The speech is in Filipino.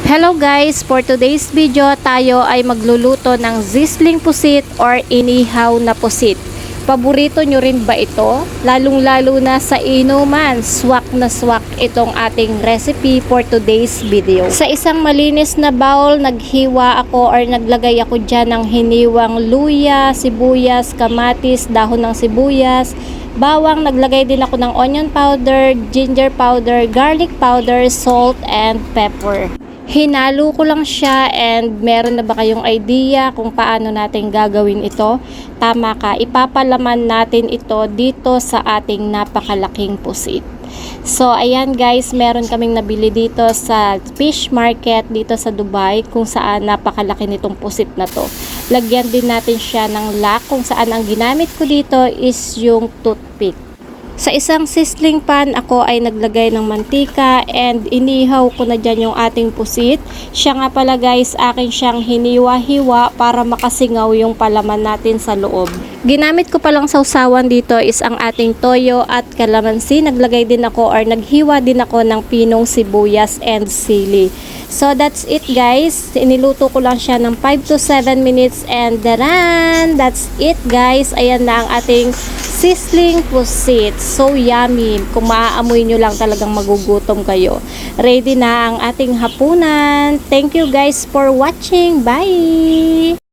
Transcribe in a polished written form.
Hello guys, for today's video tayo ay magluluto ng sizzling pusit or inihaw na pusit. Paborito nyo rin ba ito? Lalong-lalo na sa inuman, swak na swak itong ating recipe for today's video. Sa isang malinis na bowl, naghiwa ako or naglagay ako dyan ng hiniwang luya, sibuyas, kamatis, dahon ng sibuyas, bawang. Naglagay din ako ng onion powder, ginger powder, garlic powder, salt, and pepper. Hinalo ko lang siya, and meron na ba kayong idea kung paano natin gagawin ito? Tama ka, ipapalaman natin ito dito sa ating napakalaking pusit. So ayan guys, meron kaming nabili dito sa fish market dito sa Dubai kung saan napakalaki nitong pusit na to. Lagyan din natin siya ng lock, kung saan ang ginamit ko dito is yung toothpick. Sa isang sizzling pan, ako ay naglagay ng mantika and inihaw ko na dyan yung ating pusit. Siya nga pala guys, akin siyang hiniwa-hiwa para makasingaw yung palaman natin sa loob. Ginamit ko palang sausawan dito is ang ating toyo at kalamansi. Naglagay din ako or naghiwa din ako ng pinong sibuyas and sili. So that's it guys. Iniluto ko lang siya ng 5 to 7 minutes and daran! That's it guys. Ayan na ang ating sizzling pusit. So yummy. Kung maaamoy nyo lang, talagang magugutom kayo. Ready na ang ating hapunan. Thank you guys for watching. Bye!